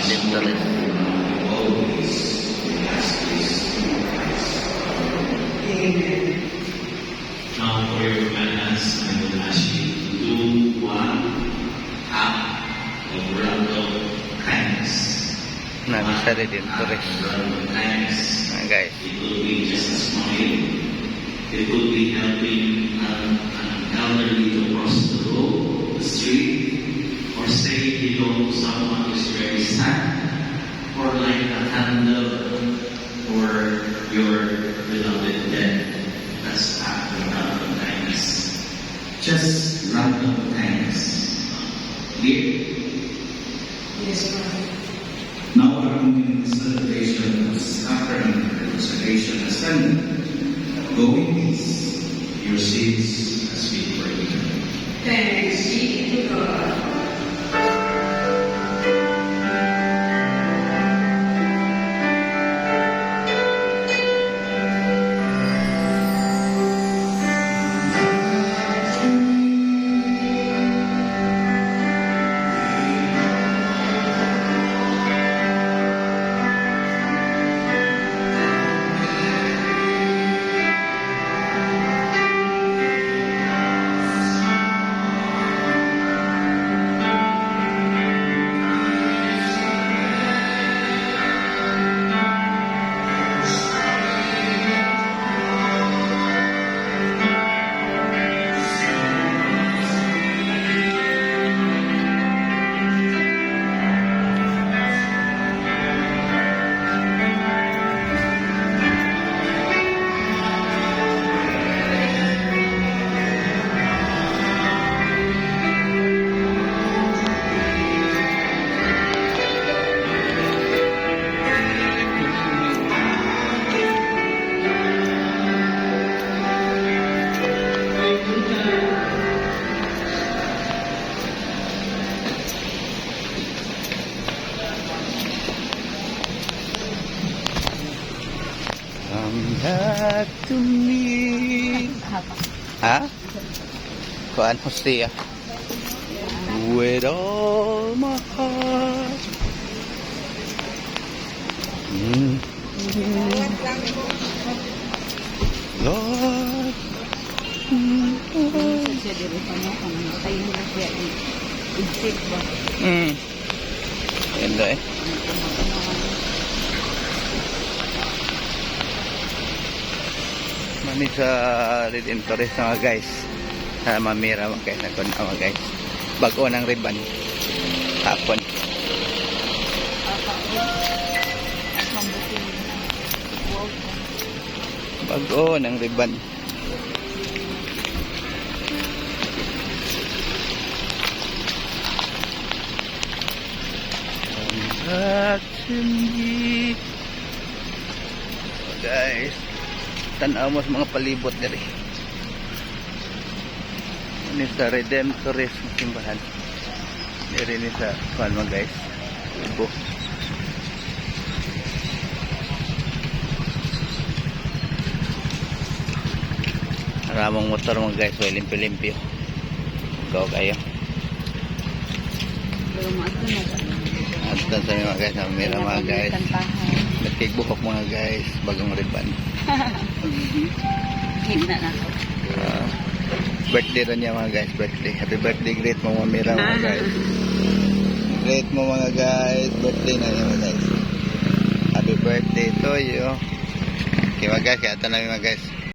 Redemptorist. Now for your finance, I will ask you to do one act of random kindness. Namin sa Redemptorist. Random kindness. Guys. It will be just a smile. It will be helping an elderly to cross the road, the street, or saying hello to someone who is very sad, or light a candle for your beloved dead. That's act of random kindness. Just random kindness. Clear? Yes, ma'am. Now our community celebration of suffering and reconciliation has ended. Go in peace. Your sins has been forgiven. Thanks be to God. Come back to me. Ha? Kuan Hosea. With all my heart. Lord. Siya diri pa mo kung tayo na siya i-isip ba. Ganda eh. Mani sa Redemptorist mga guys. Sa mamira mga guys. Nakon mga guys. Bago ng ribbon. Hapon. Bago ng ribbon. Back to me. Guys, tanaw mo sa mga palibot diri. Ini sa Redemptorist na simbahan. Diri ni sa kuan mga guys. Ibo. Maraming motor mga guys, way limpyo-limpyo. Go kayo. Pero maato na sa Astan sa mga guys, namira mga guys. Nagkigbuhok mga guys, bagong ribbon. Higna na ako. Birthday rin niya mga guys, birthday. Happy birthday, great mo mamira mga guys. Great mo mga guys, birthday na niya mga guys. Happy birthday to you. Okay mga guys, kaya ito namin mga guys.